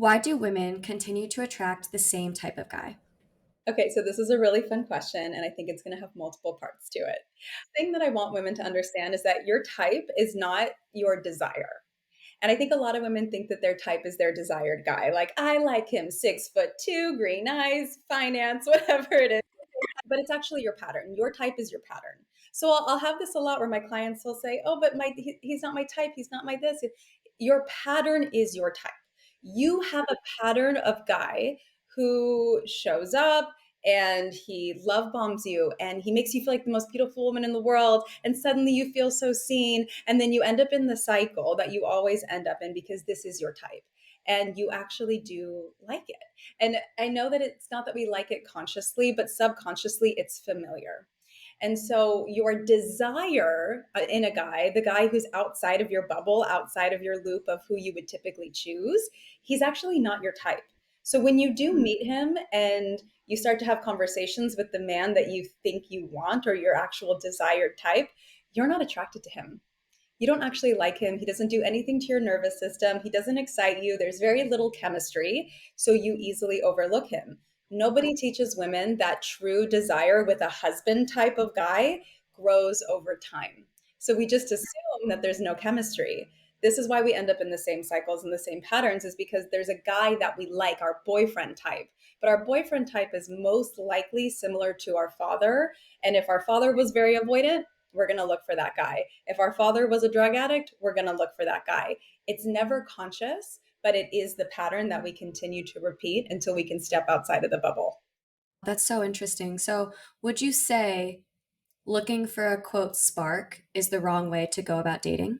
Why do women continue to attract the same type of guy? Okay, so this is a really fun question, and I think it's going to have multiple parts to it. The thing that I want women to understand is that your type is not your desire. And I think a lot of women think that their type is their desired guy. Like, I like him 6'2", green eyes, finance, whatever it is. But it's actually your pattern. Your type is your pattern. So I'll have this a lot where my clients will say, "Oh, but he's not my type. He's not my this." Your pattern is your type. You have a pattern of guy who shows up and he love bombs you and he makes you feel like the most beautiful woman in the world, and suddenly you feel so seen, and then you end up in the cycle that you always end up in because this is your type and you actually do like it. And I know that it's not that we like it consciously, but subconsciously it's familiar. And so your desire in a guy, the guy who's outside of your bubble, outside of your loop of who you would typically choose, he's actually not your type. So when you do meet him and you start to have conversations with the man that you think you want or your actual desired type, you're not attracted to him. You don't actually like him. He doesn't do anything to your nervous system. He doesn't excite you. There's very little chemistry, so you easily overlook him. Nobody teaches women that true desire with a husband type of guy grows over time. So we just assume that there's no chemistry. This is why we end up in the same cycles and the same patterns, is because there's a guy that we like, our boyfriend type. But our boyfriend type is most likely similar to our father. And if our father was very avoidant, we're going to look for that guy. If our father was a drug addict, we're going to look for that guy. It's never conscious, but it is the pattern that we continue to repeat until we can step outside of the bubble. That's so interesting. So, would you say looking for a quote spark is the wrong way to go about dating?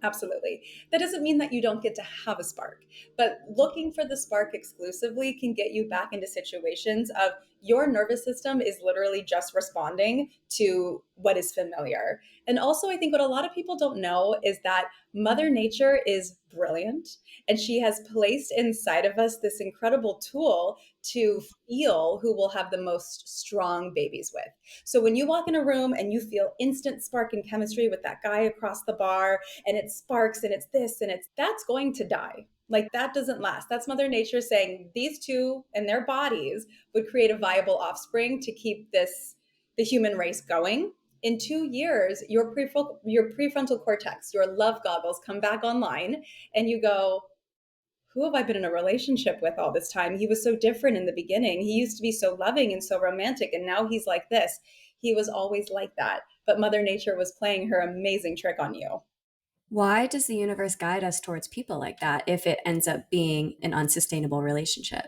Absolutely. That doesn't mean that you don't get to have a spark, but looking for the spark exclusively can get you back into situations of your nervous system is literally just responding to what is familiar. And also, I think what a lot of people don't know is that Mother Nature is brilliant, and she has placed inside of us this incredible tool to feel who will have the most strong babies with. So when you walk in a room and you feel instant spark and chemistry with that guy across the bar, and it sparks and it's this and it's that's going to die. Like, that doesn't last. That's Mother Nature saying these two and their bodies would create a viable offspring to keep the human race going. In 2 years, your prefrontal cortex, your love goggles come back online, and you go, who have I been in a relationship with all this time? He was so different in the beginning. He used to be so loving and so romantic, and now he's like this. He was always like that. But Mother Nature was playing her amazing trick on you. Why does the universe guide us towards people like that if it ends up being an unsustainable relationship?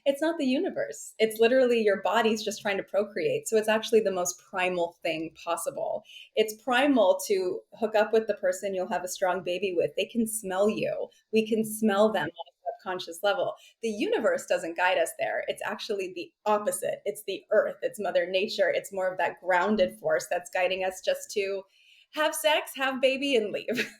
It's not the universe. It's literally your body's just trying to procreate. So it's actually the most primal thing possible. It's primal to hook up with the person you'll have a strong baby with. They can smell you. We can smell them on a subconscious level. The universe doesn't guide us there. It's actually the opposite. It's the earth. It's Mother Nature. It's more of that grounded force that's guiding us just to have sex, have baby, and leave.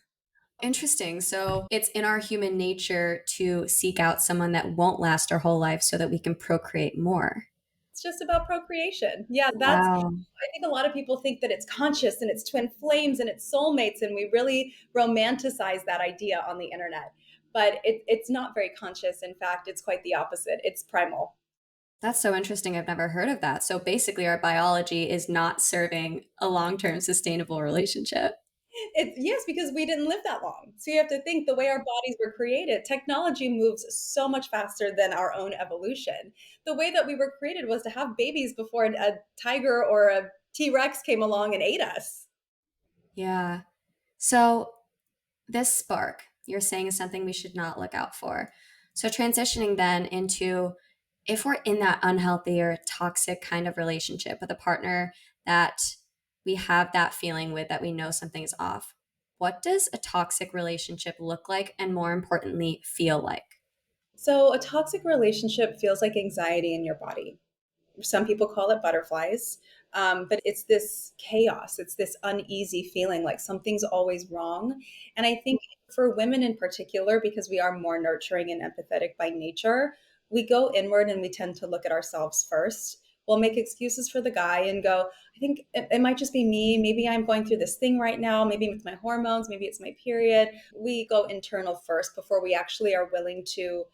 Interesting. So, it's in our human nature to seek out someone that won't last our whole life so that we can procreate more. It's just about procreation. Yeah, that's Wow. I think a lot of people think that it's conscious and it's twin flames and it's soulmates, and we really romanticize that idea on the internet. But it's not very conscious. In fact, it's quite the opposite. It's primal. That's so interesting. I've never heard of that. So basically, our biology is not serving a long term sustainable relationship. Yes, because we didn't live that long. So you have to think the way our bodies were created, technology moves so much faster than our own evolution. The way that we were created was to have babies before a tiger or a T Rex came along and ate us. Yeah. So, this spark you're saying is something we should not look out for. So, transitioning then into if we're in that unhealthy or toxic kind of relationship with a partner that we have that feeling with that we know something is off, what does a toxic relationship look like and more importantly, feel like? So a toxic relationship feels like anxiety in your body. Some people call it butterflies, but it's this chaos. It's this uneasy feeling like something's always wrong. And I think for women in particular, because we are more nurturing and empathetic by nature, we go inward and we tend to look at ourselves first. We'll make excuses for the guy and go, I think it might just be me. Maybe I'm going through this thing right now. Maybe it's my hormones. Maybe it's my period. We go internal first before we actually are willing to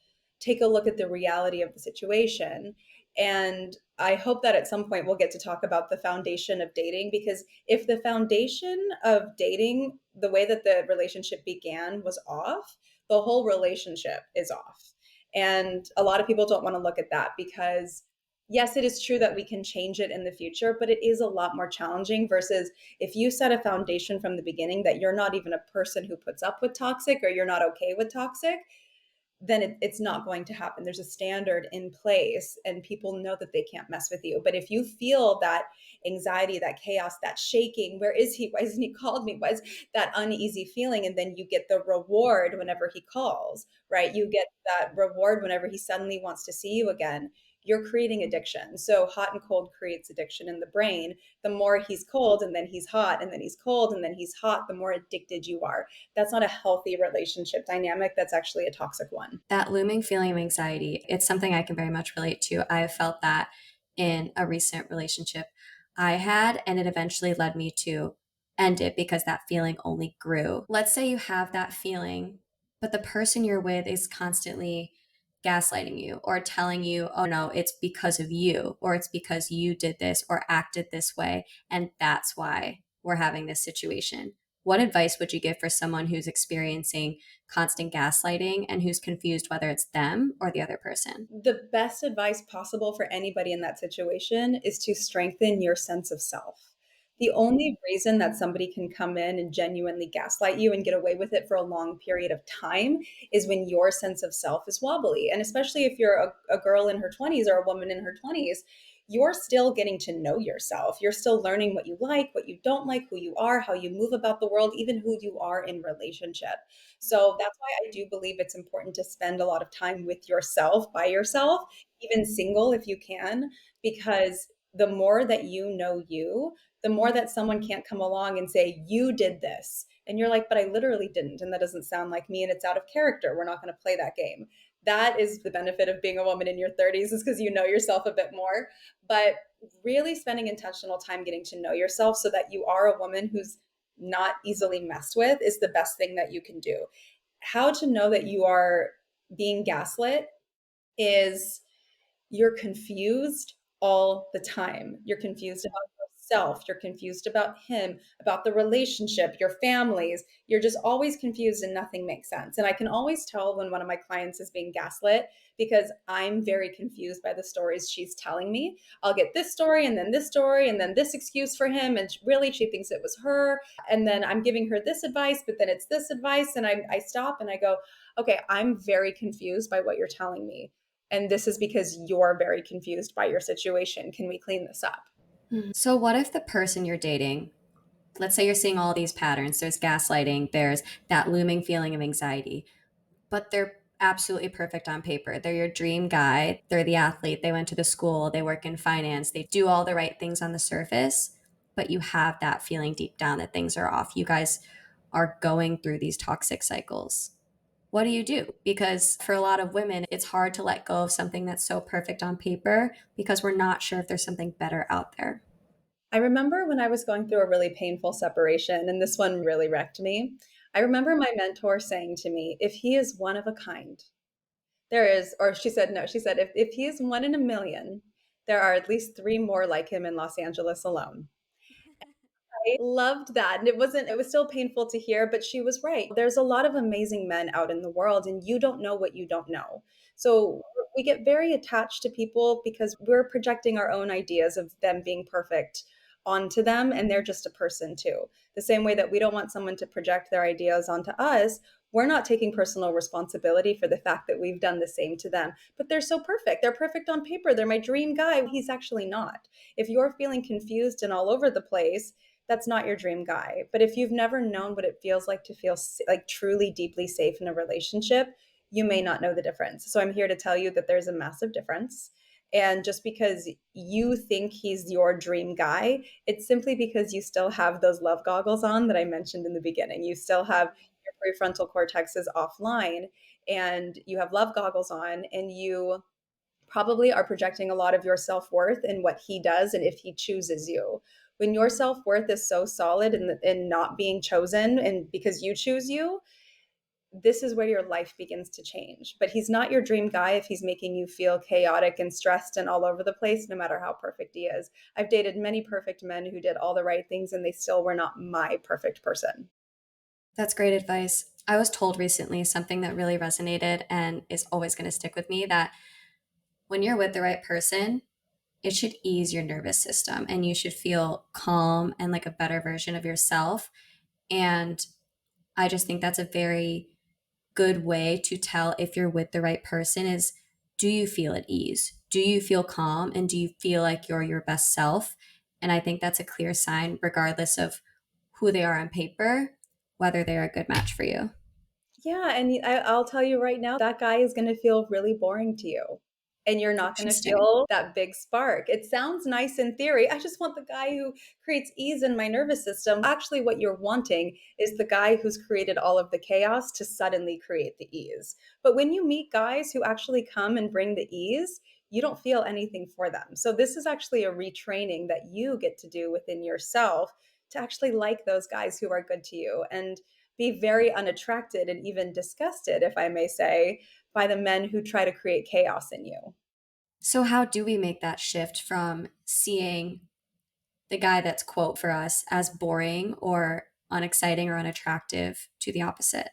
take a look at the reality of the situation. And I hope that at some point we'll get to talk about the foundation of dating, because if the foundation of dating, the way that the relationship began, was off, the whole relationship is off. And a lot of people don't want to look at that because, yes, it is true that we can change it in the future, but it is a lot more challenging versus if you set a foundation from the beginning that you're not even a person who puts up with toxic, or you're not okay with toxic, then it's not going to happen. There's a standard in place and people know that they can't mess with you. But if you feel that anxiety, that chaos, that shaking, where is he? Why hasn't he called me? Why is that uneasy feeling? And then you get the reward whenever he calls, right? You get that reward whenever he suddenly wants to see you again. You're creating addiction. So hot and cold creates addiction in the brain. The more he's cold and then he's hot and then he's cold and then he's hot, the more addicted you are. That's not a healthy relationship dynamic. That's actually a toxic one. That looming feeling of anxiety, it's something I can very much relate to. I have felt that in a recent relationship I had, and it eventually led me to end it because that feeling only grew. Let's say you have that feeling, but the person you're with is constantly gaslighting you or telling you, oh no, it's because of you, or it's because you did this or acted this way, and that's why we're having this situation. What advice would you give for someone who's experiencing constant gaslighting and who's confused whether it's them or the other person? The best advice possible for anybody in that situation is to strengthen your sense of self. The only reason that somebody can come in and genuinely gaslight you and get away with it for a long period of time is when your sense of self is wobbly. And especially if you're a girl in her 20s or a woman in her 20s, you're still getting to know yourself. You're still learning what you like, what you don't like, who you are, how you move about the world, even who you are in relationship. So that's why I do believe it's important to spend a lot of time with yourself, by yourself, even single if you can, because the more that you know you, the more that someone can't come along and say, you did this. And you're like, but I literally didn't. And that doesn't sound like me. And it's out of character. We're not going to play that game. That is the benefit of being a woman in your 30s, is because you know yourself a bit more. But really spending intentional time getting to know yourself so that you are a woman who's not easily messed with is the best thing that you can do. How to know that you are being gaslit is you're confused all the time. You're confused about yourself. You're confused about him, about the relationship, your families. You're just always confused and nothing makes sense. And I can always tell when one of my clients is being gaslit because I'm very confused by the stories she's telling me. I'll get this story and then this excuse for him. And really, she thinks it was her. And then I'm giving her this advice, but then it's this advice. And I stop and I go, okay, I'm very confused by what you're telling me. And this is because you're very confused by your situation. Can we clean this up? So, what if the person you're dating, let's say you're seeing all these patterns, there's gaslighting, there's that looming feeling of anxiety, but they're absolutely perfect on paper. They're your dream guy, they're the athlete, they went to the school, they work in finance, they do all the right things on the surface, but you have that feeling deep down that things are off. You guys are going through these toxic cycles. What do you do? Because for a lot of women, it's hard to let go of something that's so perfect on paper because we're not sure if there's something better out there. I remember when I was going through a really painful separation, and this one really wrecked me. I remember my mentor saying to me, if he is one of a kind, there is, or she said, no, she said, if he is one in a million, there are at least three more like him in Los Angeles alone. I loved that. And it was still painful to hear, but she was right. There's a lot of amazing men out in the world, and you don't know what you don't know. So we get very attached to people because we're projecting our own ideas of them being perfect onto them, and they're just a person too. The same way that we don't want someone to project their ideas onto us, we're not taking personal responsibility for the fact that we've done the same to them. But they're so perfect. They're perfect on paper. They're my dream guy. He's actually not. If you're feeling confused and all over the place, that's not your dream guy. But if you've never known what it feels like to feel like truly deeply safe in a relationship, you may not know the difference. So I'm here to tell you that there's a massive difference. And just because you think he's your dream guy, it's simply because you still have those love goggles on that I mentioned in the beginning. You still have your prefrontal cortex is offline and you have love goggles on, and you probably are projecting a lot of your self-worth in what he does and if he chooses you. When your self-worth is so solid and not being chosen and because you choose you, this is where your life begins to change. But he's not your dream guy if he's making you feel chaotic and stressed and all over the place, no matter how perfect he is. I've dated many perfect men who did all the right things and they still were not my perfect person. That's great advice. I was told recently something that really resonated and is always going to stick with me, that when you're with the right person, it should ease your nervous system and you should feel calm and like a better version of yourself. And I just think that's a very good way to tell if you're with the right person is, do you feel at ease? Do you feel calm? And do you feel like you're your best self? And I think that's a clear sign, regardless of who they are on paper, whether they're a good match for you. Yeah, and I'll tell you right now, that guy is gonna feel really boring to you, and you're not gonna Interesting. feel that big spark. It sounds nice in theory, "I just want the guy who creates ease in my nervous system." Actually, what you're wanting is the guy who's created all of the chaos to suddenly create the ease. But when you meet guys who actually come and bring the ease, you don't feel anything for them. So this is actually a retraining that you get to do within yourself to actually like those guys who are good to you, and be very unattracted and even disgusted, if I may say, by the men who try to create chaos in you. So, how do we make that shift from seeing the guy that's quote for us as boring or unexciting or unattractive to the opposite?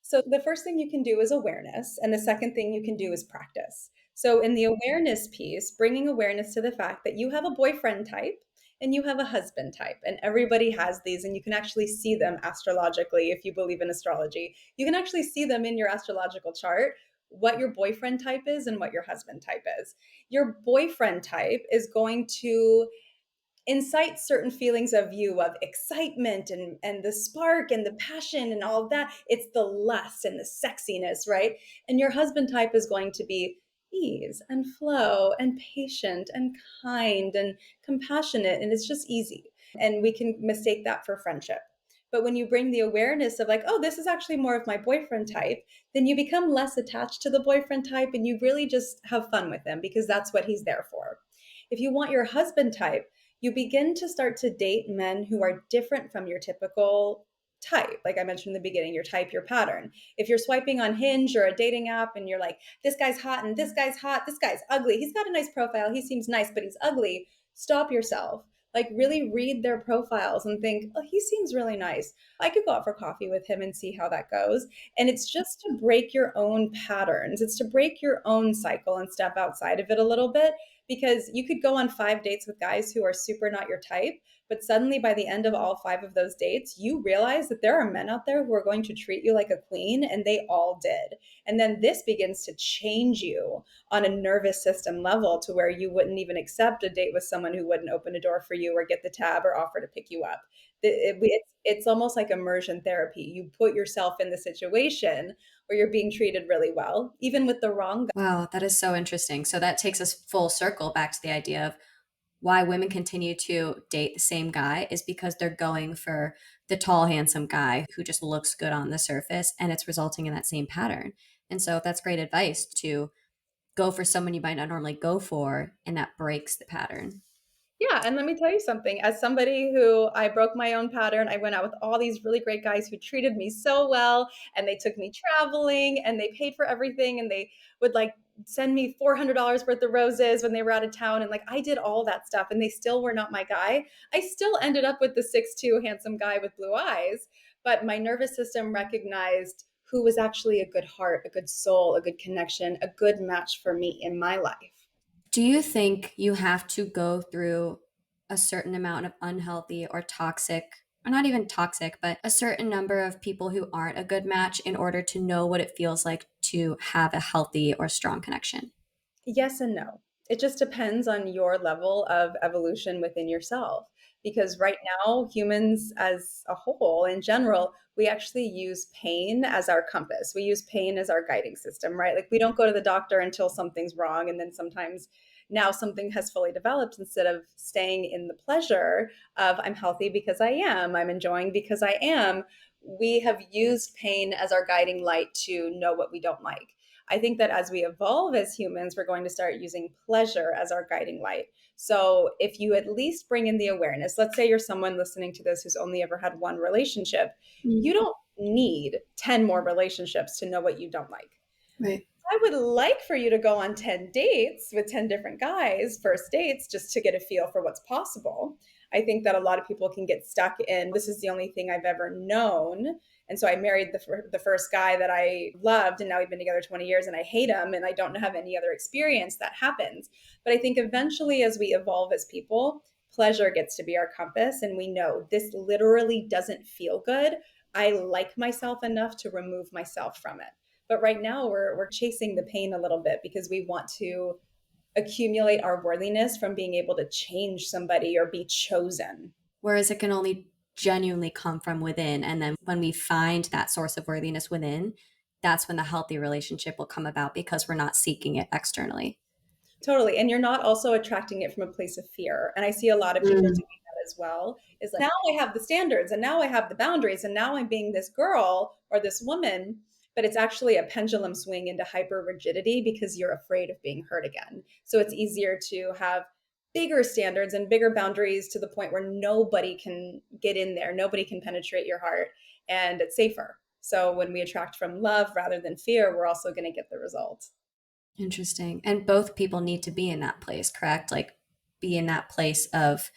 So the first thing you can do is awareness, and the second thing you can do is practice. So in the awareness piece, bringing awareness to the fact that you have a boyfriend type and you have a husband type, and everybody has these, and you can actually see them astrologically if you believe in astrology. You can actually see them in your astrological chart, what your boyfriend type is and what your husband type is. Your boyfriend type is going to incite certain feelings of you, of excitement and the spark and the passion and all of that. It's the lust and the sexiness, right? And your husband type is going to be ease and flow and patient and kind and compassionate, and it's just easy, and we can mistake that for friendship. But when you bring the awareness of like, oh, this is actually more of my boyfriend type, then you become less attached to the boyfriend type and you really just have fun with him because that's what he's there for. If you want your husband type, you begin to start to date men who are different from your typical type. Like I mentioned in the beginning, your type, your pattern. If you're swiping on Hinge or a dating app and you're like, this guy's hot and this guy's hot, this guy's ugly, he's got a nice profile, he seems nice, but he's ugly, stop yourself. Like really read their profiles and think, oh, he seems really nice. I could go out for coffee with him and see how that goes. And it's just to break your own patterns. It's to break your own cycle and step outside of it a little bit, because you could go on 5 dates with guys who are super not your type, but suddenly by the end of all 5 of those dates, you realize that there are men out there who are going to treat you like a queen, and they all did. And then this begins to change you on a nervous system level to where you wouldn't even accept a date with someone who wouldn't open a door for you or get the tab or offer to pick you up. It's almost like immersion therapy. You put yourself in the situation where you're being treated really well, even with the wrong. Wow, that is so interesting. So that takes us full circle back to the idea of why women continue to date the same guy is because they're going for the tall, handsome guy who just looks good on the surface, and it's resulting in that same pattern. And so that's great advice to go for someone you might not normally go for, and that breaks the pattern. Yeah, and let me tell you something. As somebody who I broke my own pattern, I went out with all these really great guys who treated me so well, and they took me traveling, and they paid for everything, and they would like send me $400 worth of roses when they were out of town, and like I did all that stuff, and they still were not my guy. I still ended up with the 6'2" handsome guy with blue eyes, but my nervous system recognized who was actually a good heart, a good soul, a good connection, a good match for me in my life. Do you think you have to go through a certain amount of unhealthy or toxic, or not even toxic, but a certain number of people who aren't a good match in order to know what it feels like to have a healthy or strong connection? Yes and no. It just depends on your level of evolution within yourself. Because right now, humans as a whole, in general, we actually use pain as our compass. We use pain as our guiding system, right? Like we don't go to the doctor until something's wrong. And then sometimes now something has fully developed, instead of staying in the pleasure of I'm healthy because I am, I'm enjoying because I am. We have used pain as our guiding light to know what we don't like. I think that as we evolve as humans, we're going to start using pleasure as our guiding light. So if you at least bring in the awareness, let's say you're someone listening to this who's only ever had one relationship, you Mm. don't need 10 more relationships to know what you don't like. Right. I would like for you to go on 10 dates with 10 different guys, first dates, just to get a feel for what's possible. I think that a lot of people can get stuck in this is the only thing I've ever known. And so I married the first guy that I loved, and now we've been together 20 years and I hate him and I don't have any other experience. That happens. But I think eventually, as we evolve as people, pleasure gets to be our compass. And we know this literally doesn't feel good. I like myself enough to remove myself from it. But right now we're chasing the pain a little bit because we want to accumulate our worthiness from being able to change somebody or be chosen. Whereas it can only genuinely come from within. And then when we find that source of worthiness within, that's when the healthy relationship will come about because we're not seeking it externally. Totally. And you're not also attracting it from a place of fear. And I see a lot of people Mm. doing that as well. Is like, now I have the standards and now I have the boundaries and now I'm being this girl or this woman. But it's actually a pendulum swing into hyper rigidity because you're afraid of being hurt again. So it's easier to have bigger standards and bigger boundaries to the point where nobody can get in there, nobody can penetrate your heart, and it's safer. So when we attract from love rather than fear, we're also going to get the result. Interesting. And both people need to be in that place, correct? Like be in that place of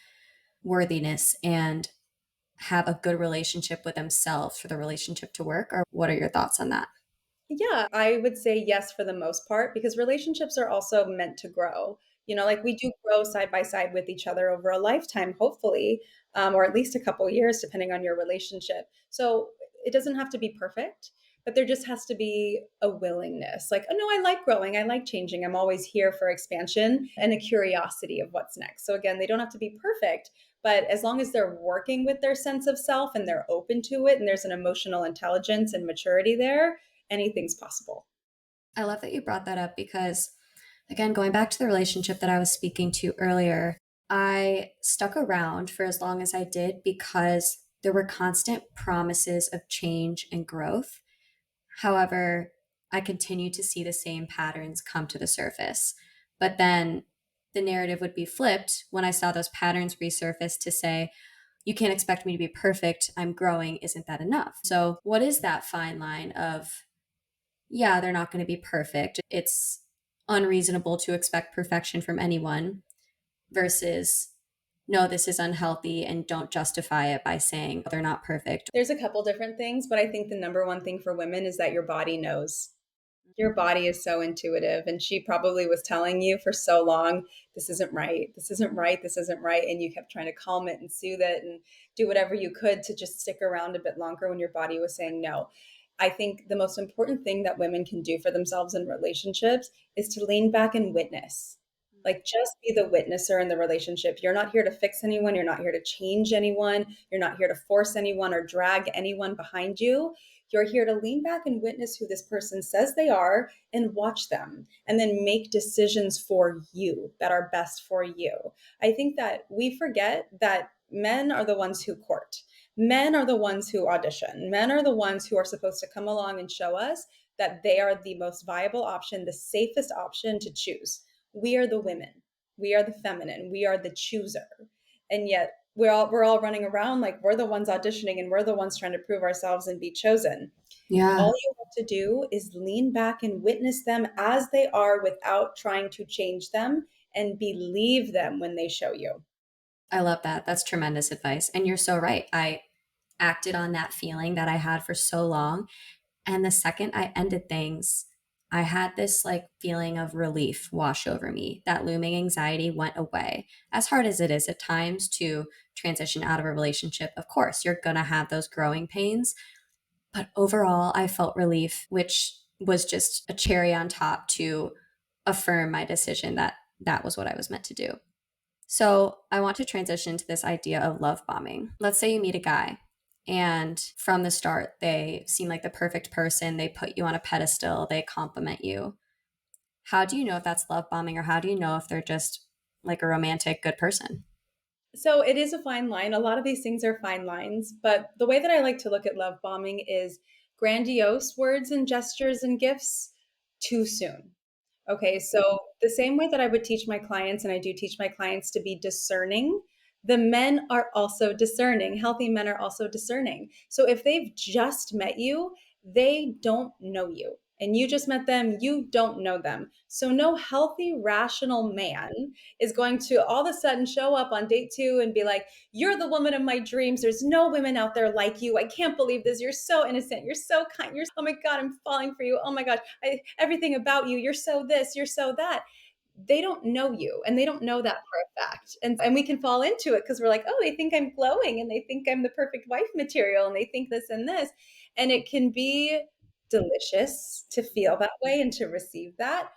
worthiness and have a good relationship with themselves for the relationship to work. Or what are your thoughts on that? Yeah, I would say yes for the most part because relationships are also meant to grow. Like we do grow side by side with each other over a lifetime, hopefully, or at least a couple years, depending on your relationship. So it doesn't have to be perfect, but there just has to be a willingness. Like, oh no, I like growing, I like changing. I'm always here for expansion and a curiosity of what's next. So again, they don't have to be perfect, but as long as they're working with their sense of self and they're open to it and there's an emotional intelligence and maturity there, anything's possible. I love that you brought that up because, again, going back to the relationship that I was speaking to earlier, I stuck around for as long as I did because there were constant promises of change and growth. However, I continue to see the same patterns come to the surface. But then the narrative would be flipped when I saw those patterns resurface to say, you can't expect me to be perfect. I'm growing. Isn't that enough? So, what is that fine line of, yeah, they're not going to be perfect? It's unreasonable to expect perfection from anyone versus, no, this is unhealthy and don't justify it by saying they're not perfect. There's a couple different things, but I think the number one thing for women is that your body knows. Your body is so intuitive, and she probably was telling you for so long, this isn't right, this isn't right, this isn't right, and you kept trying to calm it and soothe it and do whatever you could to just stick around a bit longer when your body was saying no. I think the most important thing that women can do for themselves in relationships is to lean back and witness. Like, just be the witnesser in the relationship. You're not here to fix anyone. You're not here to change anyone. You're not here to force anyone or drag anyone behind you. You're here to lean back and witness who this person says they are and watch them and then make decisions for you that are best for you. I think that we forget that men are the ones who court. Men are the ones who audition. Men are the ones who are supposed to come along and show us that they are the most viable option, the safest option to choose. We are the women. We are the feminine. We are the chooser. And yet we're all running around like we're the ones auditioning and we're the ones trying to prove ourselves and be chosen. Yeah, All you have to do is lean back and witness them as they are without trying to change them and believe them when they show you. I love that. That's tremendous advice. And you're so right. I acted on that feeling that I had for so long. And the second I ended things, I had this like feeling of relief wash over me. That looming anxiety went away. As hard as it is at times to transition out of a relationship, of course, you're going to have those growing pains. But overall, I felt relief, which was just a cherry on top to affirm my decision that that was what I was meant to do. So I want to transition to this idea of love bombing. Let's say you meet a guy and from the start, they seem like the perfect person. They put you on a pedestal, they compliment you. How do you know if that's love bombing or how do you know if they're just like a romantic good person? So it is a fine line. A lot of these things are fine lines, but the way that I like to look at love bombing is grandiose words and gestures and gifts too soon. Okay, so the same way that I would teach my clients, and I do teach my clients to be discerning, The men are also discerning. Healthy men are also discerning. So if they've just met you, they don't know you. And you just met them, you don't know them. So no healthy, rational man is going to all of a sudden show up on date two and be like, "You're the woman of my dreams. There's no women out there like you. I can't believe this. You're so innocent. You're so kind. Oh my God, I'm falling for you. Oh my gosh, everything about you. You're so this, you're so that." They don't know you and they don't know that for a fact. And we can fall into it because we're like, oh, they think I'm glowing and they think I'm the perfect wife material and they think this and this. And it can be delicious to feel that way and to receive that.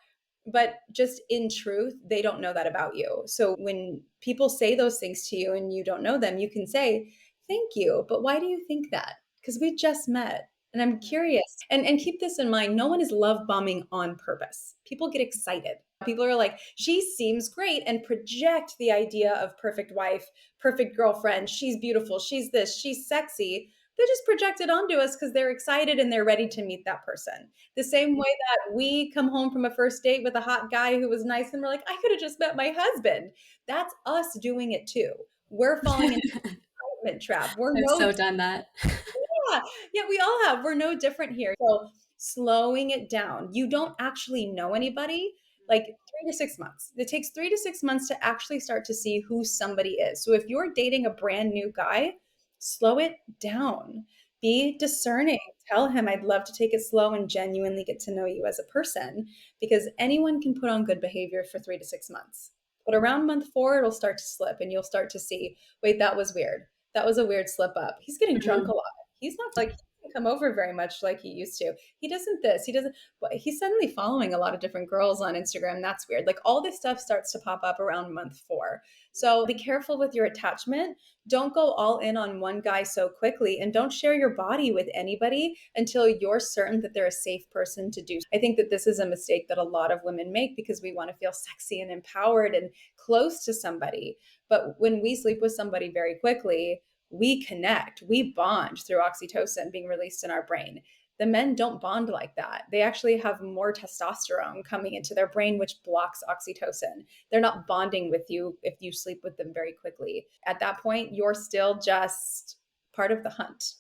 But just in truth, they don't know that about you. So when people say those things to you and you don't know them, you can say, thank you. But why do you think that? Because we just met. And I'm curious. And keep this in mind, no one is love bombing on purpose. People get excited. People are like, she seems great, and project the idea of perfect wife, perfect girlfriend. She's beautiful. She's this. She's sexy. They just project it onto us because they're excited and they're ready to meet that person. The same way that we come home from a first date with a hot guy who was nice and we're like, I could have just met my husband. That's us doing it too. We're falling into the commitment trap. We're I've no so done that. yeah, yeah, we all have. We're no different here. So slowing it down. You don't actually know anybody like 3 to 6 months. It takes 3 to 6 months to actually start to see who somebody is. So if you're dating a brand new guy, slow it down. Be discerning. Tell him, I'd love to take it slow and genuinely get to know you as a person because anyone can put on good behavior for 3 to 6 months. But around month four, it'll start to slip and you'll start to see, wait, that was weird. That was a weird slip up. He's getting drunk a Mhm. lot. He's not like he doesn't come over very much like he used to. He doesn't this. He doesn't. But he's suddenly following a lot of different girls on Instagram. That's weird. Like all this stuff starts to pop up around month four. So be careful with your attachment. Don't go all in on one guy so quickly, and don't share your body with anybody until you're certain that they're a safe person to do. I think that this is a mistake that a lot of women make because we want to feel sexy and empowered and close to somebody. But when we sleep with somebody very quickly, we connect, we bond through oxytocin being released in our brain. The men don't bond like that. They actually have more testosterone coming into their brain, which blocks oxytocin. They're not bonding with you if you sleep with them very quickly. At that point, you're still just part of the hunt.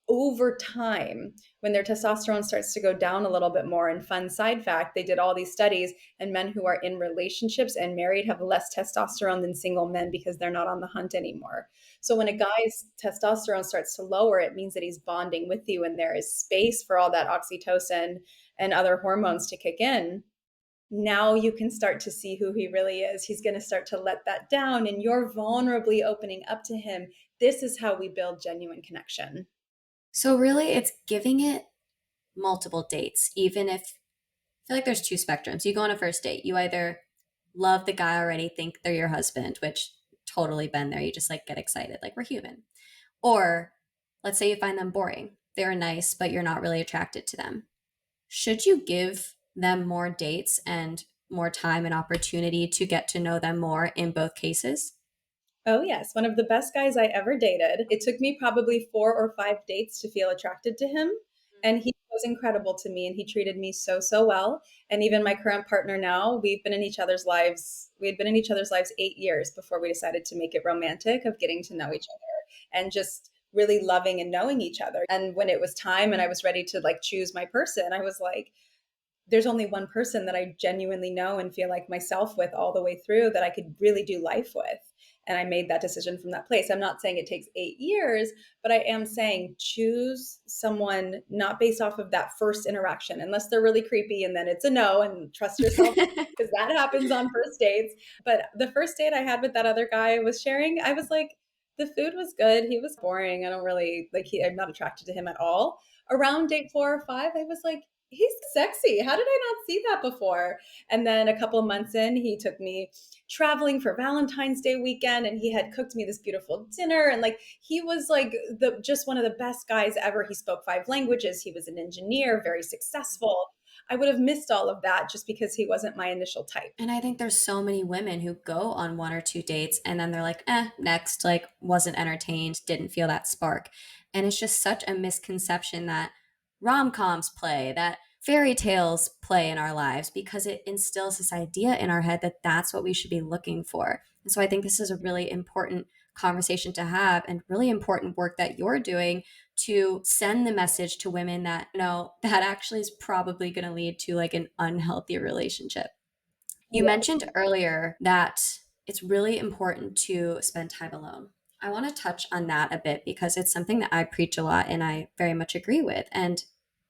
Over time, when their testosterone starts to go down a little bit more, and fun side fact, they did all these studies, and men who are in relationships and married have less testosterone than single men because they're not on the hunt anymore. So when a guy's testosterone starts to lower, it means that he's bonding with you and there is space for all that oxytocin and other hormones to kick in. Now you can start to see who he really is. He's going to start to let that down and you're vulnerably opening up to him. This is how we build genuine connection. So really it's giving it multiple dates, even if I feel like there's two spectrums. You go on a first date, you either love the guy already, think they're your husband, which totally been there. You just like get excited, like we're human. Or let's say you find them boring. They're nice, but you're not really attracted to them. Should you give them more dates and more time and opportunity to get to know them more in both cases? Oh, yes. One of the best guys I ever dated. It took me probably 4 or 5 dates to feel attracted to him. And he was incredible to me and he treated me so, so well. And even my current partner now, we've been in each other's lives. We had been in each other's lives 8 years before we decided to make it romantic, of getting to know each other and just really loving and knowing each other. And when it was time and I was ready to like choose my person, I was like, there's only one person that I genuinely know and feel like myself with all the way through that I could really do life with. And I made that decision from that place. I'm not saying it takes 8 years, but I am saying choose someone not based off of that first interaction, unless they're really creepy and then it's a no and trust yourself because that happens on first dates. But the first date I had with that other guy I was sharing, I was like, the food was good. He was boring. I don't really like I'm not attracted to him at all. Around date 4 or 5, I was like, he's sexy. How did I not see that before? And then a couple of months in, he took me traveling for Valentine's Day weekend and he had cooked me this beautiful dinner. And like, he was like the just one of the best guys ever. He spoke 5 languages. He was an engineer, very successful. I would have missed all of that just because he wasn't my initial type. And I think there's so many women who go on one or two dates and then they're like, next, like, wasn't entertained, didn't feel that spark. And it's just such a misconception that rom coms play, that fairy tales play in our lives because it instills this idea in our head that that's what we should be looking for. And so I think this is a really important conversation to have and really important work that you're doing to send the message to women that no, that actually is probably going to lead to like an unhealthy relationship. You Yeah. mentioned earlier that it's really important to spend time alone. I want to touch on that a bit because it's something that I preach a lot and I very much agree with. And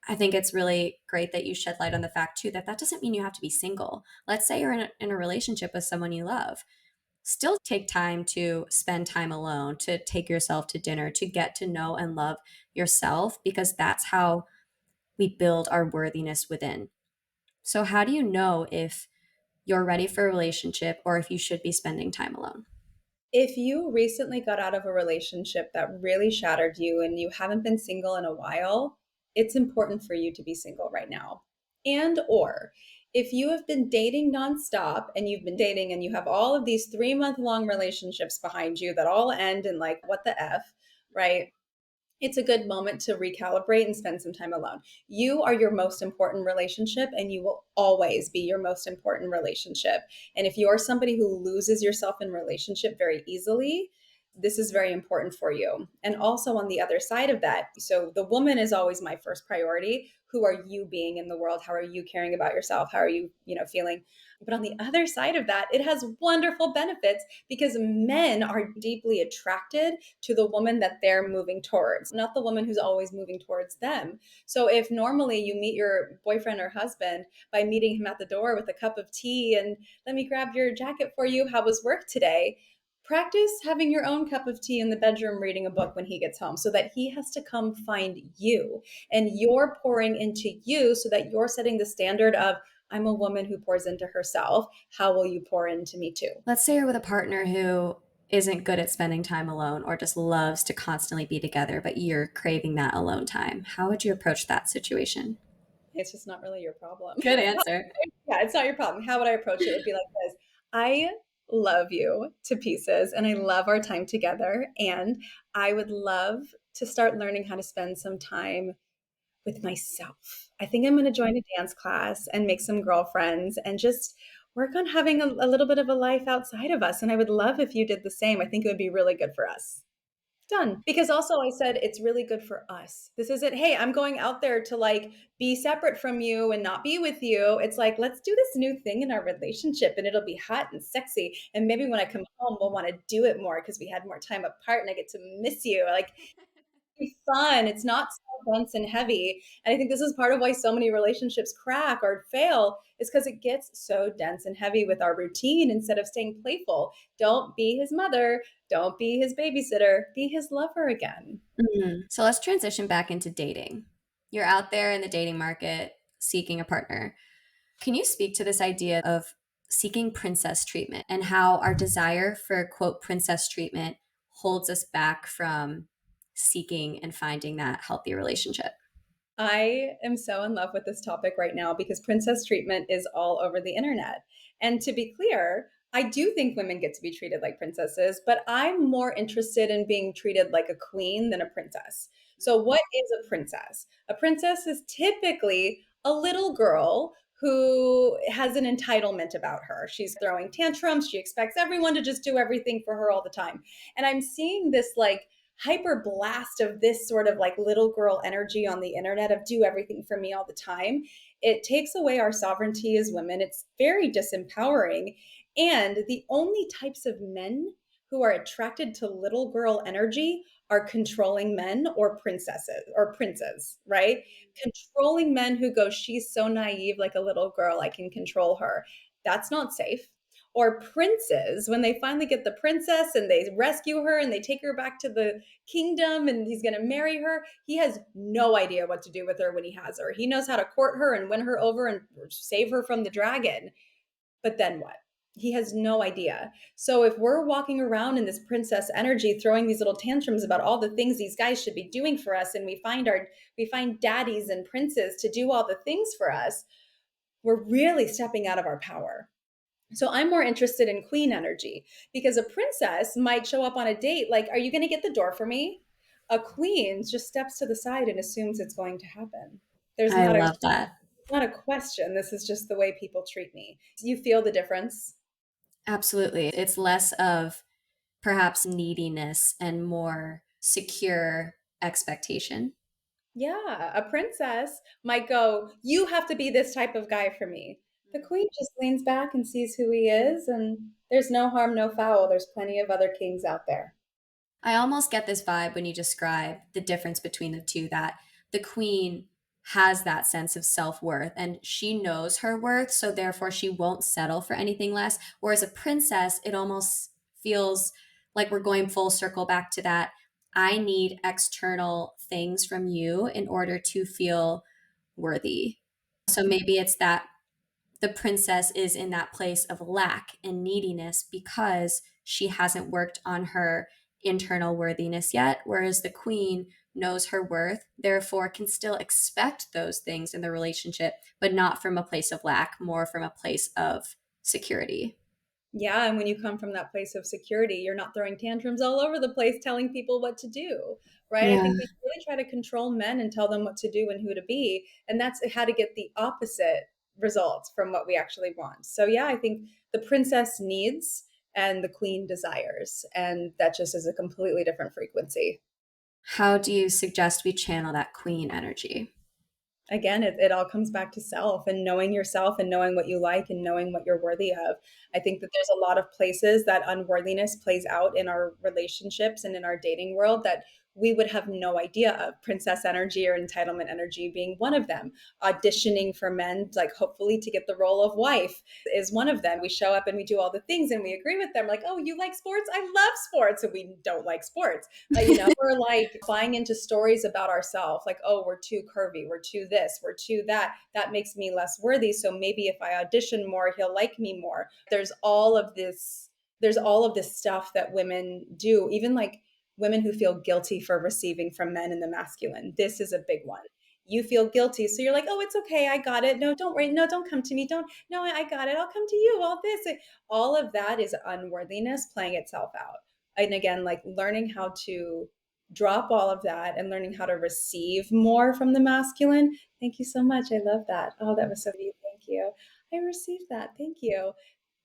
I think it's really great that you shed light on the fact too that that doesn't mean you have to be single. Let's say you're in a relationship with someone you love. Still take time to spend time alone, to take yourself to dinner, to get to know and love yourself, because that's how we build our worthiness within. So, how do you know if you're ready for a relationship or if you should be spending time alone? If you recently got out of a relationship that really shattered you and you haven't been single in a while, it's important for you to be single right now. And or if you have been dating nonstop and you've been dating and you have all of these 3-month long relationships behind you that all end in like what the F, right? It's a good moment to recalibrate and spend some time alone. You are your most important relationship, and you will always be your most important relationship. And if you are somebody who loses yourself in relationship very easily, this is very important for you. And also on the other side of that, so the woman is always my first priority. Who are you being in the world? How are you caring about yourself? How are you, feeling? But on the other side of that, it has wonderful benefits because men are deeply attracted to the woman that they're moving towards, not the woman who's always moving towards them. So if normally you meet your boyfriend or husband by meeting him at the door with a cup of tea and let me grab your jacket for you, how was work today? Practice having your own cup of tea in the bedroom reading a book when he gets home so that he has to come find you and you're pouring into you so that you're setting the standard of I'm a woman who pours into herself. How will you pour into me too? Let's say you're with a partner who isn't good at spending time alone or just loves to constantly be together, but you're craving that alone time. How would you approach that situation? It's just not really your problem. Good answer. Yeah, it's not your problem. How would I approach it? It would be like this. I love you to pieces and I love our time together. And I would love to start learning how to spend some time with myself. I think I'm going to join a dance class and make some girlfriends and just work on having a little bit of a life outside of us. And I would love if you did the same. I think it would be really good for us. Done. Because also I said it's really good for us. This isn't, hey, I'm going out there to like be separate from you and not be with you. It's like, let's do this new thing in our relationship and it'll be hot and sexy. And maybe when I come home, we'll want to do it more because we had more time apart and I get to miss you. Like, be fun. It's not so dense and heavy. And I think this is part of why so many relationships crack or fail is because it gets so dense and heavy with our routine instead of staying playful. Don't be his mother. Don't be his babysitter. Be his lover again. Mhm. So let's transition back into dating. You're out there in the dating market seeking a partner. Can you speak to this idea of seeking princess treatment and how our desire for quote princess treatment holds us back from seeking and finding that healthy relationship? I am so in love with this topic right now because princess treatment is all over the internet. And to be clear, I do think women get to be treated like princesses, but I'm more interested in being treated like a queen than a princess. So, what is a princess? A princess is typically a little girl who has an entitlement about her. She's throwing tantrums. She expects everyone to just do everything for her all the time. And I'm seeing this like hyper blast of this sort of like little girl energy on the internet of do everything for me all the time. It takes away our sovereignty as women. It's very disempowering. And the only types of men who are attracted to little girl energy are controlling men or princesses or princes, right? Controlling men who go, she's so naive, like a little girl, I can control her. That's not safe. Or princes, when they finally get the princess and they rescue her and they take her back to the kingdom and he's going to marry her, he has no idea what to do with her when he has her. He knows how to court her and win her over and save her from the dragon. But then what? He has no idea. So if we're walking around in this princess energy throwing these little tantrums about all the things these guys should be doing for us and we find daddies and princes to do all the things for us, we're really stepping out of our power. So I'm more interested in queen energy because a princess might show up on a date like, are you going to get the door for me? A queen just steps to the side and assumes it's going to happen. There's I not a love that. not a question. This is just the way people treat me. Do you feel the difference? Absolutely. It's less of perhaps neediness and more secure expectation. Yeah, a princess might go, "You have to be this type of guy for me." The queen just leans back and sees who he is, and there's no harm, no foul. There's plenty of other kings out there. I almost get this vibe when you describe the difference between the two, that the queen has that sense of self worth and she knows her worth. So therefore, she won't settle for anything less. Whereas a princess, it almost feels like we're going full circle back to that. I need external things from you in order to feel worthy. So maybe it's that the princess is in that place of lack and neediness because she hasn't worked on her internal worthiness yet, whereas the queen knows her worth, therefore can still expect those things in the relationship, but not from a place of lack, more from a place of security. Yeah, and when you come from that place of security, you're not throwing tantrums all over the place telling people what to do, right? I Yeah. think we really try to control men and tell them what to do and who to be, and that's how to get the opposite results from what we actually want. So yeah, I think the princess needs and the queen desires, and that just is a completely different frequency. How do you suggest we channel that queen energy? Again, it all comes back to self and knowing yourself and knowing what you like and knowing what you're worthy of. I think that there's a lot of places that unworthiness plays out in our relationships and in our dating world that we would have no idea of. Princess energy or entitlement energy being one of them. Auditioning for men, like hopefully to get the role of wife, is one of them. We show up and we do all the things and we agree with them, like, oh, you like sports? I love sports. And we don't like sports. We're like buying into stories about ourselves, like, oh, we're too curvy, we're too this, we're too that. That makes me less worthy. So maybe if I audition more, he'll like me more. There's all of this stuff that women do, even like women who feel guilty for receiving from men in the masculine. This is a big one. You feel guilty. So you're like, oh, it's okay. I got it. No, don't worry. No, don't come to me. Don't, no, I got it. I'll come to you. All this. All of that is unworthiness playing itself out. And again, like learning how to drop all of that and learning how to receive more from the masculine. Thank you so much. I love that. Oh, that was so deep. Thank you. I received that. Thank you.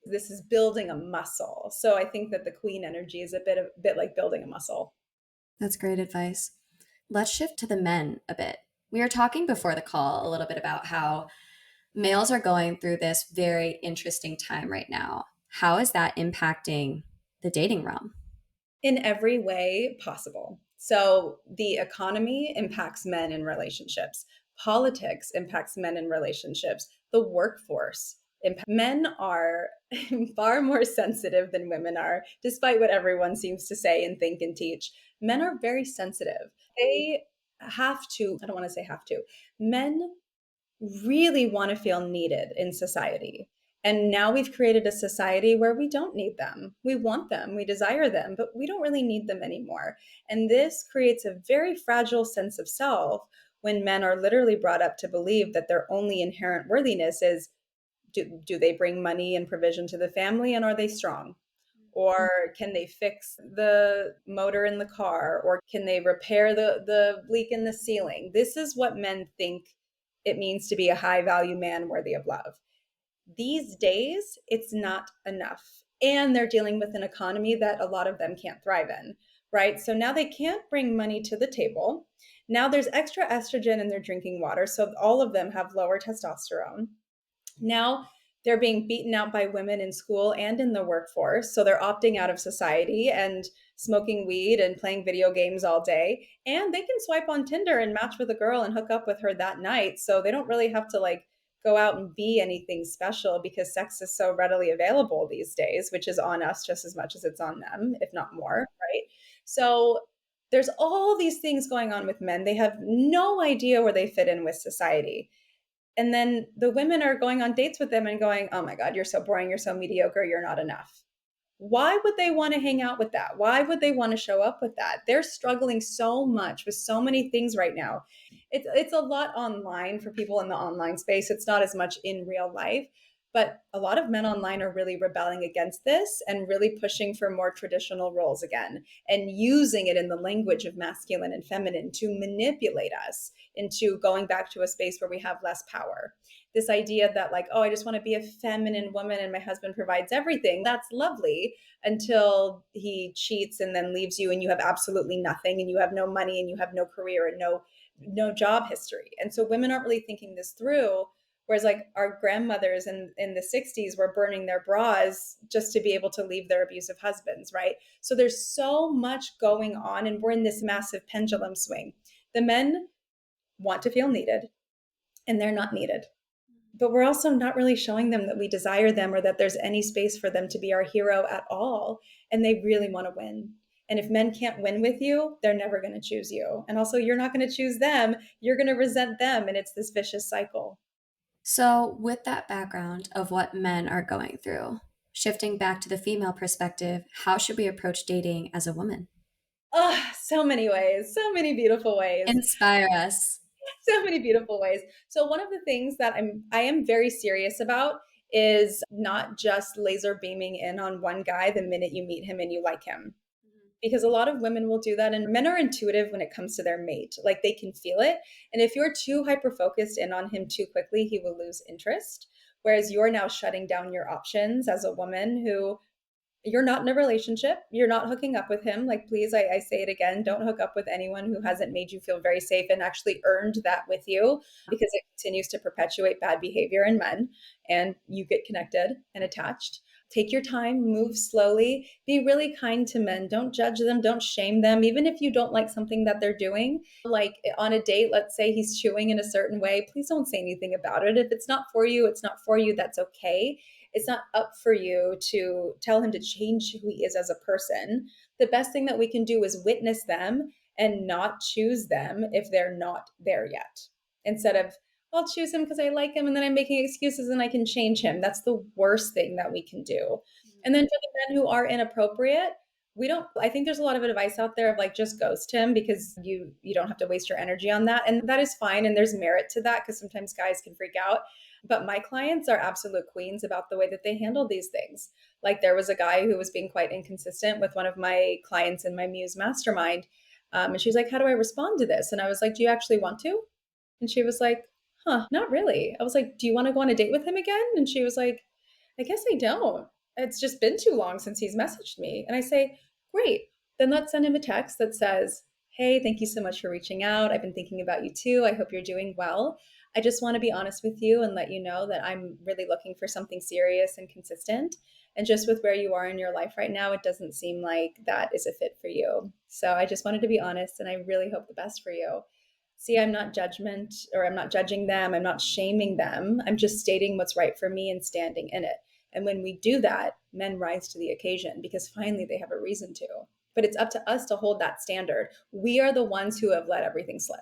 This is building a muscle. So I think that the queen energy is a bit like building a muscle. That's great advice. Let's shift to the men a bit. We were talking before the call a little bit about how males are going through this very interesting time right now. How is that impacting the dating realm? In every way possible. So the economy impacts men in relationships. Politics impacts men in relationships. The workforce. Men are far more sensitive than women are, despite what everyone seems to say and think and teach. Men are very sensitive. They have to, I don't want to say have to, men really want to feel needed in society. And now we've created a society where we don't need them. We want them, we desire them, but we don't really need them anymore. And this creates a very fragile sense of self when men are literally brought up to believe that their only inherent worthiness is, do they bring money and provision to the family, and are they strong? Or can they fix the motor in the car? Or can they repair the leak in the ceiling? This is what men think it means to be a high value man worthy of love. These days, it's not enough. And they're dealing with an economy that a lot of them can't thrive in, right? So now they can't bring money to the table. Now there's extra estrogen in their drinking water. So all of them have lower testosterone. Now they're being beaten out by women in school and in the workforce. So they're opting out of society and smoking weed and playing video games all day. And they can swipe on Tinder and match with a girl and hook up with her that night. So they don't really have to like go out and be anything special because sex is so readily available these days, which is on us just as much as it's on them, if not more, right? So there's all these things going on with men. They have no idea where they fit in with society. And then the women are going on dates with them and going, oh my God, you're so boring. You're so mediocre. You're not enough. Why would they want to hang out with that? Why would they want to show up with that? They're struggling so much with so many things right now. It's a lot online for people in the online space. It's not as much in real life. But a lot of men online are really rebelling against this and really pushing for more traditional roles again and using it in the language of masculine and feminine to manipulate us into going back to a space where we have less power. This idea that, like, oh, I just want to be a feminine woman and my husband provides everything. That's lovely until he cheats and then leaves you and you have absolutely nothing and you have no money and you have no career and no job history. And so women aren't really thinking this through. Whereas like our grandmothers in the 60s were burning their bras just to be able to leave their abusive husbands, right? So there's so much going on and we're in this massive pendulum swing. The men want to feel needed and they're not needed. But we're also not really showing them that we desire them or that there's any space for them to be our hero at all. And they really want to win. And if men can't win with you, they're never going to choose you. And also, you're not going to choose them. You're going to resent them. And it's this vicious cycle. So, with that background of what men are going through, shifting back to the female perspective, how should we approach dating as a woman? Oh, so many ways, so many beautiful ways. Inspire us. So many beautiful ways. So one of the things that I am very serious about is not just laser beaming in on one guy the minute you meet him and you like him. Because a lot of women will do that and men are intuitive when it comes to their mate. Like they can feel it. And if you're too hyper focused in on him too quickly, he will lose interest. Whereas you're now shutting down your options as a woman who you're not in a relationship. You're not hooking up with him. Like, please, I say it again, don't hook up with anyone who hasn't made you feel very safe and actually earned that with you because it continues to perpetuate bad behavior in men and you get connected and attached. Take your time, move slowly, be really kind to men. Don't judge them, don't shame them. Even if you don't like something that they're doing, like on a date, let's say he's chewing in a certain way, please don't say anything about it. If it's not for you, it's not for you. That's okay. It's not up for you to tell him to change who he is as a person. The best thing that we can do is witness them and not choose them if they're not there yet. Instead of, I'll choose him because I like him and then I'm making excuses and I can change him. That's the worst thing that we can do. And then for the men who are inappropriate, we don't I think there's a lot of advice out there of like just ghost him because you don't have to waste your energy on that. And that is fine. And there's merit to that because sometimes guys can freak out. But my clients are absolute queens about the way that they handle these things. Like there was a guy who was being quite inconsistent with one of my clients in my Muse mastermind. And she's like, how do I respond to this? And I was like, do you actually want to? And she was like, huh, not really. I was like, do you want to go on a date with him again? And she was like, I guess I don't. It's just been too long since he's messaged me. And I say, great. Then let's send him a text that says, hey, thank you so much for reaching out. I've been thinking about you too. I hope you're doing well. I just want to be honest with you and let you know that I'm really looking for something serious and consistent. And just with where you are in your life right now, it doesn't seem like that is a fit for you. So I just wanted to be honest and I really hope the best for you. See, I'm not judging them. I'm not shaming them. I'm just stating what's right for me and standing in it. And when we do that, men rise to the occasion because finally they have a reason to. But it's up to us to hold that standard. We are the ones who have let everything slip.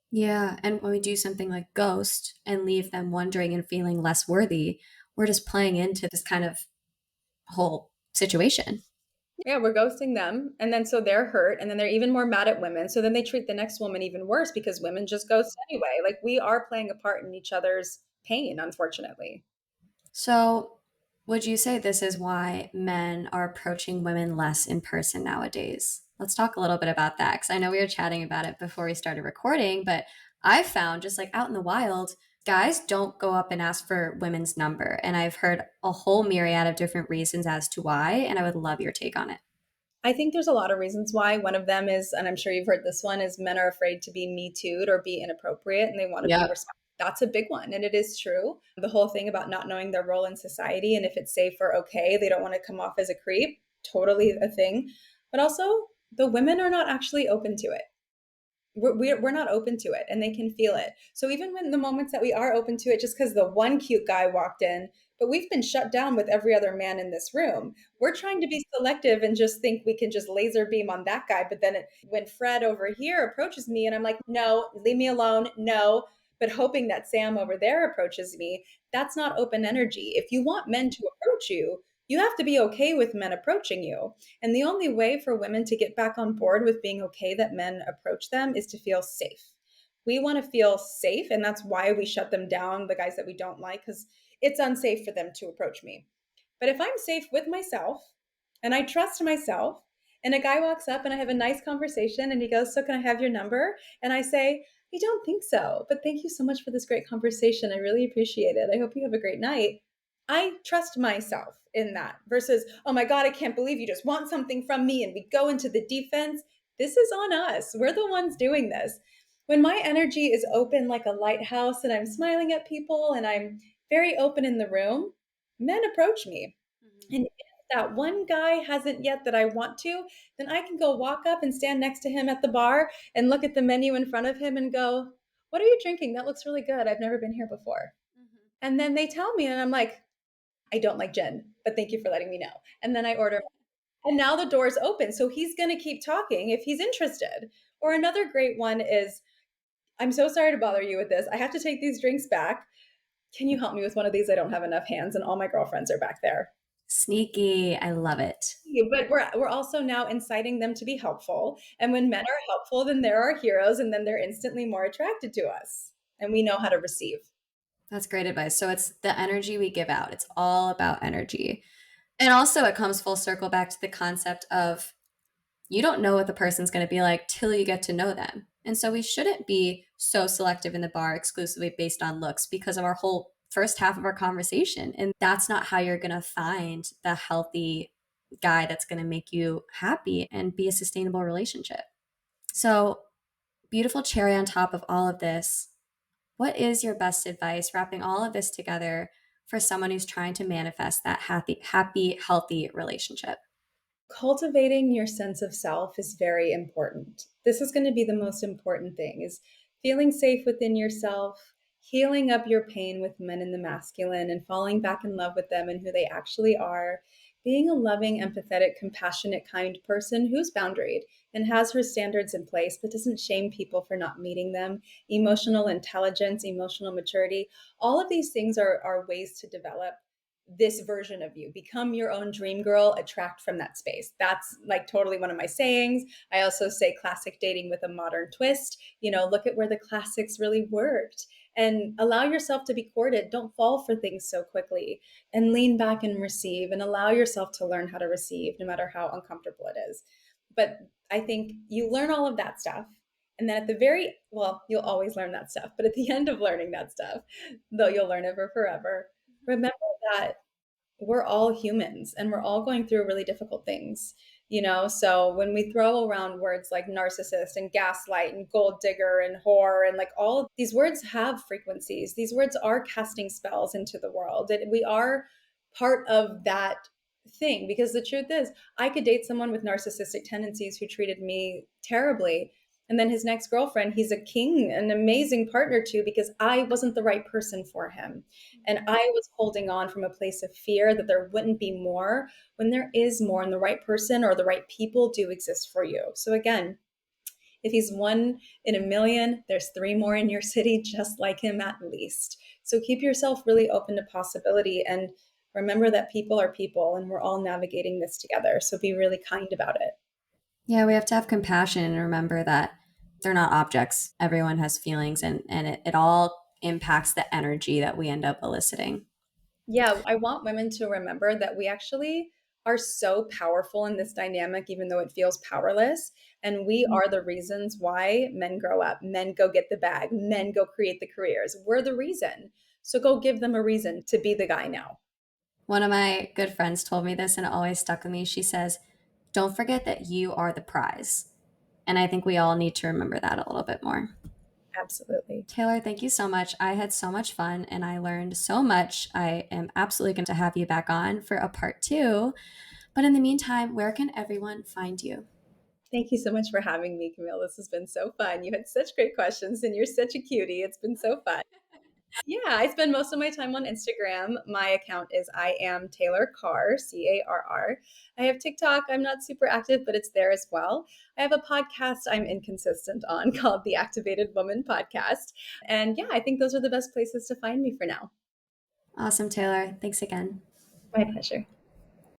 Yeah, and when we do something like ghost and leave them wondering and feeling less worthy, we're just playing into this kind of whole situation. Yeah, we're ghosting them. And then so they're hurt. And then they're even more mad at women. So then they treat the next woman even worse because women just ghost anyway. Like we are playing a part in each other's pain, unfortunately. So, would you say this is why men are approaching women less in person nowadays? Let's talk a little bit about that because I know we were chatting about it before we started recording, but I found just like out in the wild, guys don't go up and ask for women's number. And I've heard a whole myriad of different reasons as to why, and I would love your take on it. I think there's a lot of reasons why. One of them is, and I'm sure you've heard this one, is men are afraid to be me too'd or be inappropriate and they want to be Yep. respected. That's a big one. And it is true. The whole thing about not knowing their role in society and if it's safe or okay, they don't want to come off as a creep. Totally a thing. But also, the women are not actually open to it. We're not open to it and they can feel it. So even when the moments that we are open to it, just because the one cute guy walked in, but we've been shut down with every other man in this room. We're trying to be selective and just think we can just laser beam on that guy. But then when Fred over here approaches me and I'm like, no, leave me alone. No. But hoping that Sam over there approaches me, that's not open energy. If you want men to approach you, you have to be okay with men approaching you. And the only way for women to get back on board with being okay that men approach them is to feel safe. We want to feel safe. And that's why we shut them down, the guys that we don't like, because it's unsafe for them to approach me. But if I'm safe with myself and I trust myself, and a guy walks up and I have a nice conversation and he goes, "So, can I have your number?" And I say, "I don't think so, but thank you so much for this great conversation. I really appreciate it. I hope you have a great night." I trust myself in that versus, "Oh my God, I can't believe you just want something from me." And we go into the defense. This is on us. We're the ones doing this. When my energy is open like a lighthouse and I'm smiling at people and I'm very open in the room, men approach me. Mhm. And if that one guy hasn't yet that I want to, then I can go walk up and stand next to him at the bar and look at the menu in front of him and go, "What are you drinking? That looks really good. I've never been here before." Mhm. And then they tell me, and I'm like, "I don't like gin, but thank you for letting me know." And then I order, and now the door's open. So he's going to keep talking if he's interested. Or another great one is, "I'm so sorry to bother you with this. I have to take these drinks back. Can you help me with one of these? I don't have enough hands." And all my girlfriends are back there. Sneaky. I love it. Yeah, but we're also now inciting them to be helpful. And when men are helpful, then they're our heroes, and then they're instantly more attracted to us. And we know how to receive. That's great advice. So it's the energy we give out. It's all about energy. And also it comes full circle back to the concept of you don't know what the person's going to be like till you get to know them. And so we shouldn't be so selective in the bar exclusively based on looks because of our whole first half of our conversation. And that's not how you're going to find the healthy guy that's going to make you happy and be a sustainable relationship. So, beautiful cherry on top of all of this. What is your best advice wrapping all of this together for someone who's trying to manifest that happy, healthy relationship? Cultivating your sense of self is very important. This is going to be the most important thing, is feeling safe within yourself, healing up your pain with men in the masculine and falling back in love with them and who they actually are, being a loving, empathetic, compassionate, kind person who's boundaried and has her standards in place but doesn't shame people for not meeting them, emotional intelligence, emotional maturity. All of these things are ways to develop this version of you. Become your own dream girl, attract from that space. That's like totally one of my sayings. I also say classic dating with a modern twist. Look at where the classics really worked and allow yourself to be courted. Don't fall for things so quickly, and lean back and receive and allow yourself to learn how to receive no matter how uncomfortable it is. But I think you learn all of that stuff. And then at the well, you'll always learn that stuff. But at the end of learning that stuff, though you'll learn it for forever, remember that we're all humans and we're all going through really difficult things. So when we throw around words like narcissist and gaslight and gold digger and whore and like all of these words have frequencies, these words are casting spells into the world, and we are part of that thing. Because the truth is, I could date someone with narcissistic tendencies who treated me terribly, and then his next girlfriend, he's a king, an amazing partner to, because I wasn't the right person for him. And I was holding on from a place of fear that there wouldn't be more, when there is more, and the right person or the right people do exist for you. So again, if he's one in a million, there's three more in your city just like him at least. So keep yourself really open to possibility, and remember that people are people and we're all navigating this together. So be really kind about it. Yeah, we have to have compassion and remember that they're not objects. Everyone has feelings and it all impacts the energy that we end up eliciting. Yeah, I want women to remember that we actually are so powerful in this dynamic, even though it feels powerless. And we are the reasons why men grow up, men go get the bag, men go create the careers. We're the reason. So go give them a reason to be the guy now. One of my good friends told me this and it always stuck with me. She says, "Don't forget that you are the prize." And I think we all need to remember that a little bit more. Absolutely. Taylor, thank you so much. I had so much fun and I learned so much. I am absolutely going to have you back on for a part two. But in the meantime, where can everyone find you? Thank you so much for having me, Camille. This has been so fun. You had such great questions and you're such a cutie. It's been so fun. Yeah, I spend most of my time on Instagram. My account is I am Taylor Carr, Carr. I have TikTok. I'm not super active, but it's there as well. I have a podcast I'm inconsistent on called the Activated Woman Podcast. And yeah, I think those are the best places to find me for now. Awesome, Taylor. Thanks again. My pleasure.